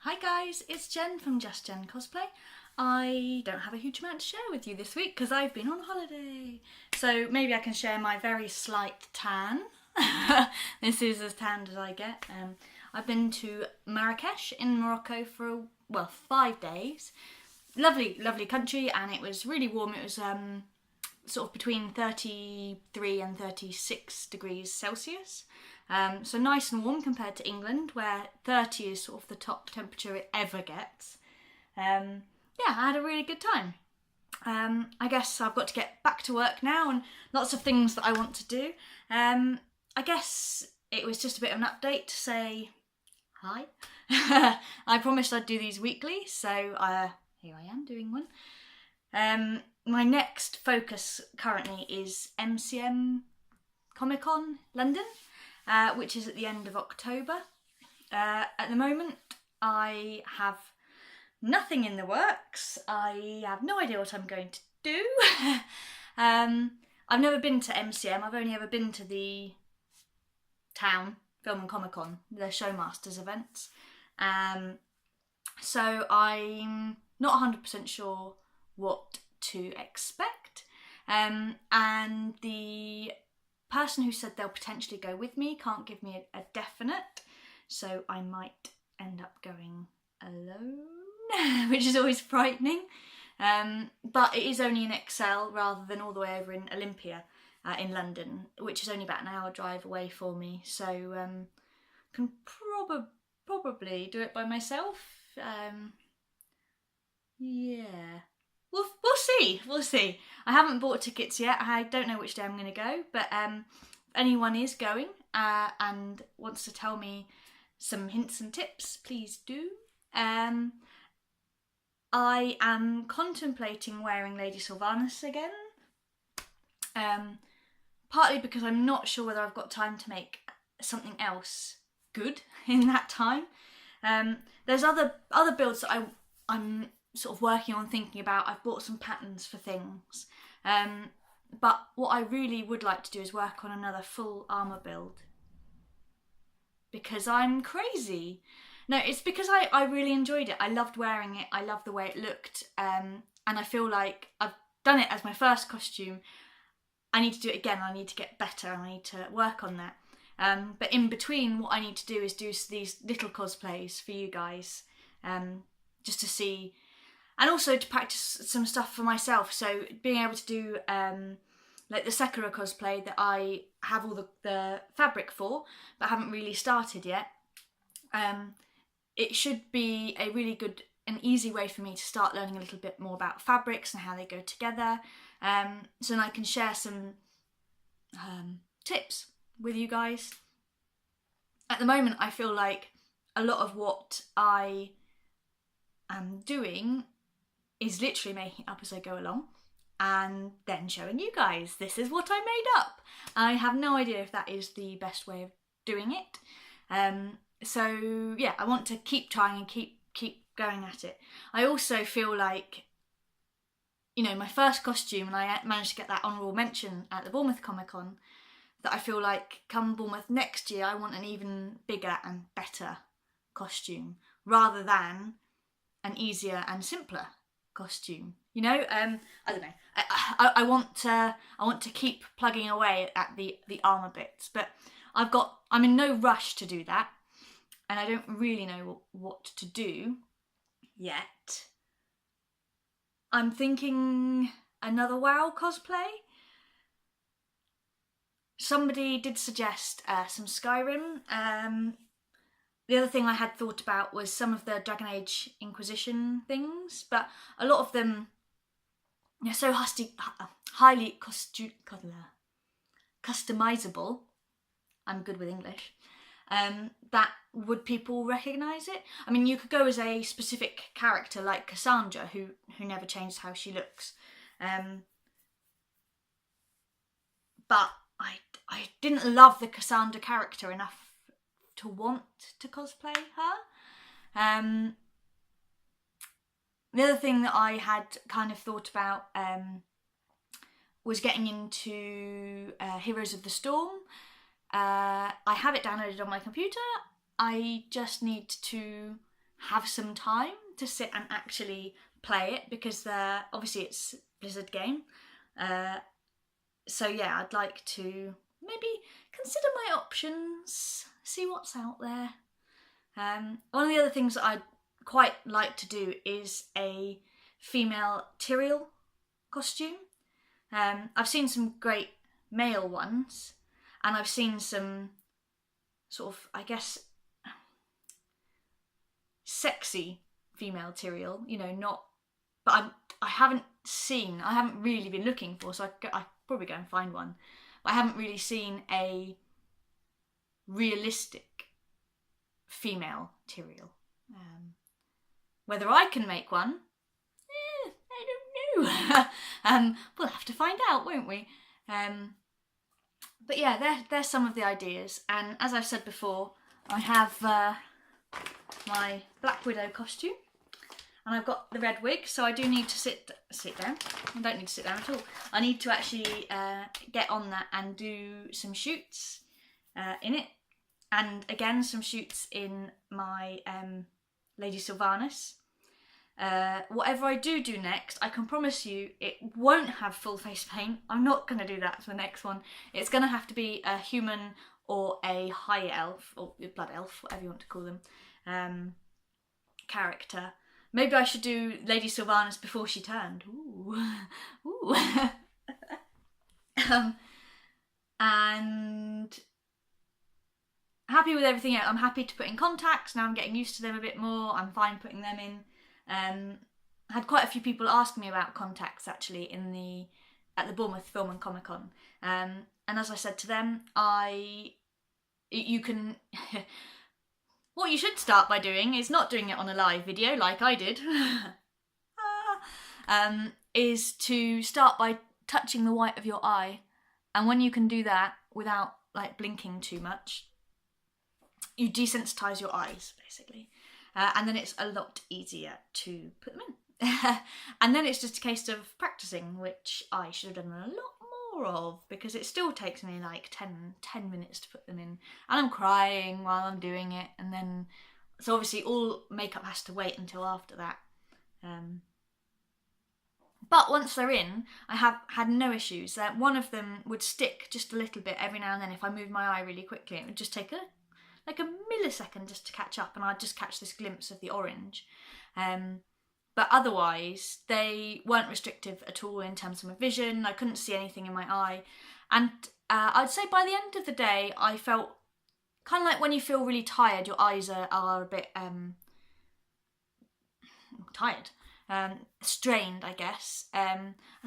Hi guys, it's Jen from Just Jen Cosplay. I don't have a huge amount to share with you this week because I've been on holiday. So maybe I can share my very slight tan. This is as tanned as I get. I've been to Marrakesh in Morocco for, 5 days. Lovely, lovely country, and it was really warm. It was sort of between 33 and 36 degrees Celsius. So nice and warm compared to England, where 30 is sort of the top temperature it ever gets. I had a really good time. I guess I've got to get back to work now and lots of things that I want to do. I guess it was just a bit of an update to say hi. I promised I'd do these weekly, so here I am doing one. My next focus currently is MCM London, which is at the end of October. At the moment, I have nothing in the works. I have no idea what I'm going to do. I've never been to MCM. I've only ever been to the town Film and Comic Con, the Showmasters events. So I'm not 100% sure what to expect. And the person who said they'll potentially go with me can't give me a definite, so I might end up going alone, which is always frightening. But it is only in Excel rather than all the way over in Olympia in London, which is only about an hour drive away for me, so can probably do it by myself. We'll see. I haven't bought tickets yet. I don't know which day I'm going to go, but if anyone is going and wants to tell me some hints and tips, please do. I am contemplating wearing Lady Sylvanas again, partly because I'm not sure whether I've got time to make something else good in that time. There's other builds that I'm sort of working on, thinking about. I've bought some patterns for things, but what I really would like to do is work on another full armour build, because I'm crazy. No, it's because I really enjoyed it. I loved wearing it. I loved the way it looked, and I feel like I've done it as my first costume. I need to do it again. I need to get better. I need to work on that. But in between, what I need to do is do these little cosplays for you guys, just to see, and also to practice some stuff for myself. So being able to do like the Sakura cosplay that I have all the fabric for, but haven't really started yet. It should be a really good and easy way for me to start learning a little bit more about fabrics and how they go together. So then I can share some tips with you guys. At the moment, I feel like a lot of what I am doing is literally making it up as I go along and then showing you guys, this is what I made up. I have no idea if that is the best way of doing it. So yeah, I want to keep trying and keep going at it. I also feel like, my first costume, and I managed to get that honourable mention at the Bournemouth Comic Con, that I feel like come Bournemouth next year, I want an even bigger and better costume rather than an easier and simpler costume. I don't know. I want to keep plugging away at the armour bits, but I'm in no rush to do that, and I don't really know what to do yet. I'm thinking another WoW cosplay. Somebody did suggest some Skyrim. The other thing I had thought about was some of the Dragon Age Inquisition things, but a lot of them are so highly customizable. I'm good with English. That would people recognise it? I mean, you could go as a specific character like Cassandra, who never changed how she looks. But I didn't love the Cassandra character enough to want to cosplay her. The other thing that I had kind of thought about was getting into Heroes of the Storm. I have it downloaded on my computer. I just need to have some time to sit and actually play it, because obviously it's a Blizzard game. So yeah, I'd like to maybe consider my options, see what's out there. One of the other things that I'd quite like to do is a female Tyrael costume. I've seen some great male ones, and I've seen some sort of, I guess, sexy female Tyrael, you know, not, but I haven't really been looking for, so I probably go and find one, but I haven't really seen a realistic female Tyrael. Whether I can make one, I don't know. We'll have to find out, won't we? But yeah, there's some of the ideas, and as I've said before, I have my Black Widow costume, and I've got the red wig, so I do need to sit down. I don't need to sit down at all. I need to actually get on that and do some shoots in it, and again some shoots in my Lady Sylvanas. Whatever I do next, I can promise you it won't have full face paint. I'm not going to do that for the next one. It's going to have to be a human or a high elf, or blood elf, whatever you want to call them, character. Maybe I should do Lady Sylvanas before she turned. Ooh. Ooh. And happy with everything else. I'm happy to put in contacts. Now I'm getting used to them a bit more. I'm fine putting them in. I had quite a few people ask me about contacts actually at the Bournemouth Film and Comic Con. And as I said to them, you can what you should start by doing is not doing it on a live video like I did. Is to start by touching the white of your eye, and when you can do that without like blinking too much, you desensitize your eyes basically, and then it's a lot easier to put them in. And then it's just a case of practicing, which I should have done a lot more of, because it still takes me like 10 minutes to put them in, and I'm crying while I'm doing it, and then so obviously all makeup has to wait until after that. But once they're in, I have had no issues. One of them would stick just a little bit every now and then if I moved my eye really quickly. It would just take a millisecond just to catch up, and I'd just catch this glimpse of the orange. But otherwise, they weren't restrictive at all in terms of my vision. I couldn't see anything in my eye. And I'd say by the end of the day, I felt kind of like when you feel really tired, your eyes are a bit tired. Strained, I guess.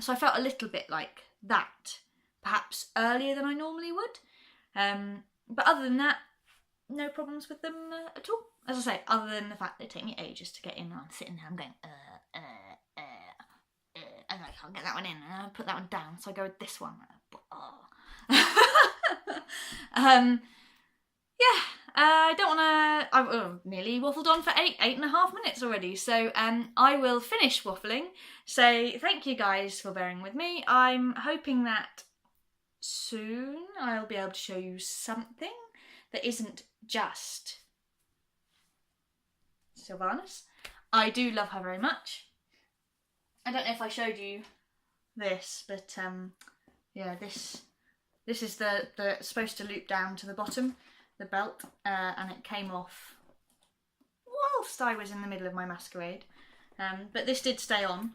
So I felt a little bit like that, perhaps earlier than I normally would. But other than that, no problems with them at all. As I say, other than the fact they take me ages to get in, and I'm sitting there, I'm going, and I can't get that one in, and I put that one down, so I go with this one. Yeah. I don't want to. I've nearly waffled on for 8.5 minutes already, so I will finish waffling. So thank you guys for bearing with me. I'm hoping that soon I'll be able to show you something that isn't just Sylvanas. I do love her very much. I don't know if I showed you this, but yeah, this is the supposed to loop down to the bottom, the belt, and it came off whilst I was in the middle of my masquerade. But this did stay on.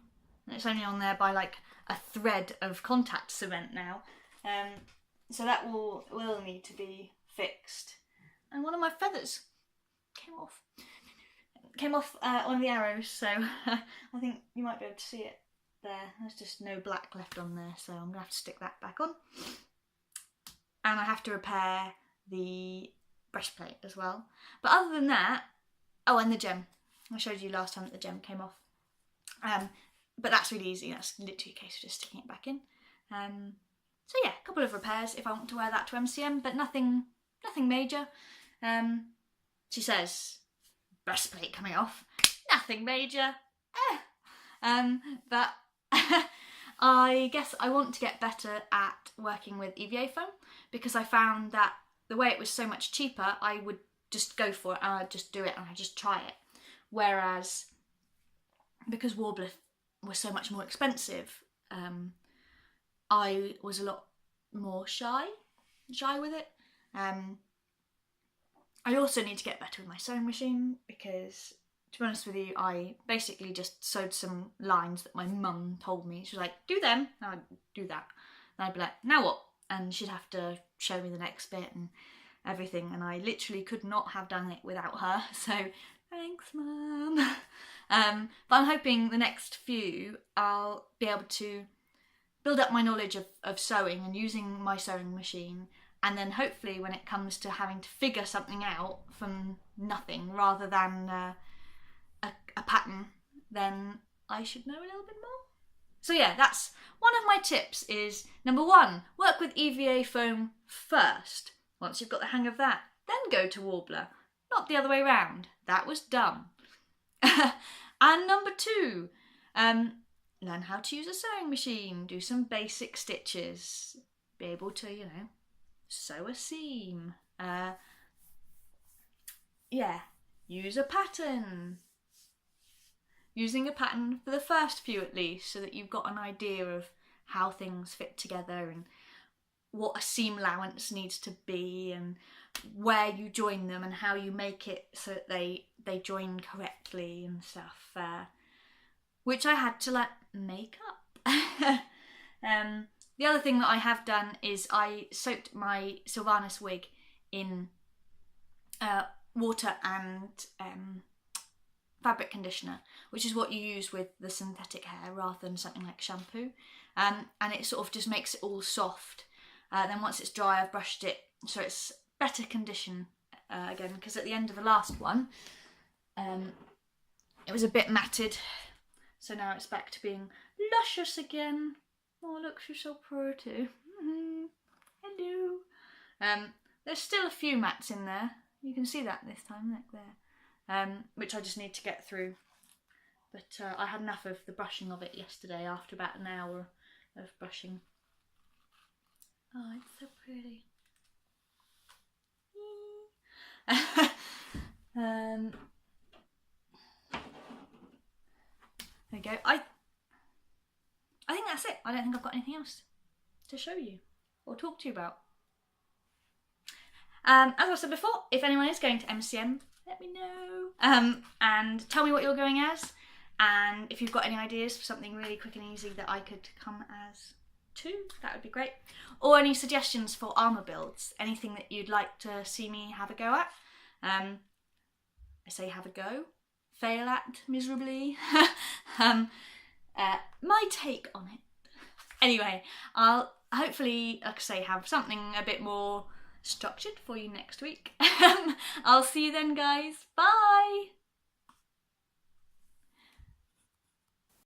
It's only on there by like a thread of contact cement now. So that will need to be fixed. And one of my feathers came off. One of the arrows, so I think you might be able to see it there. There's just no black left on there, so I'm going to have to stick that back on. And I have to repair the breastplate as well. But other than that, oh, and the gem. I showed you last time that the gem came off. But that's really easy. That's literally a case of just sticking it back in. So yeah, a couple of repairs if I want to wear that to MCM, but nothing major. She says, breastplate coming off, nothing major. But I guess I want to get better at working with EVA foam, because I found that the way it was so much cheaper, I would just go for it and I'd just do it and I'd just try it. whereas because Warbler was so much more expensive, I was a lot more shy with it. I also need to get better with my sewing machine because, to be honest with you, I basically just sewed some lines that my mum told me. She was like, do them, and I'd do that. And I'd be like, now what? And she'd have to show me the next bit and everything, and I literally could not have done it without her, so thanks, Mum. But I'm hoping the next few I'll be able to build up my knowledge of sewing and using my sewing machine, and then hopefully when it comes to having to figure something out from nothing rather than a pattern, then I should know a little bit more. So yeah, that's one of my tips is, number one, work with EVA foam first. Once you've got the hang of that, then go to Warbler. Not the other way round. That was dumb. And number two, learn how to use a sewing machine, do some basic stitches, be able to, you know, sew a seam. Yeah, use a pattern. Using a pattern for the first few at least, so that you've got an idea of how things fit together and what a seam allowance needs to be and where you join them and how you make it so that they join correctly and stuff, which I had to like make up. The other thing that I have done is I soaked my Sylvanus wig in water and fabric conditioner, which is what you use with the synthetic hair rather than something like shampoo, and it sort of just makes it all soft. Then once it's dry, I've brushed it so it's better condition again, because at the end of the last one it was a bit matted, so now it's back to being luscious again. Oh look, she's so pretty. Hello. There's still a few mats in there, you can see that this time, like there, which I just need to get through, but I had enough of the brushing of it yesterday after about an hour of brushing. Oh, it's so pretty. There we go. I think that's it. I don't think I've got anything else to show you or talk to you about. As I said before, if anyone is going to MCM, let me know. And tell me what you're going as, and if you've got any ideas for something really quick and easy that I could come as too, that would be great. Or any suggestions for armour builds, anything that you'd like to see me have a go at. I say have a go, fail at miserably. My take on it. Anyway, I'll hopefully, like I say, have something a bit more structured for you next week. I'll see you then, guys. Bye!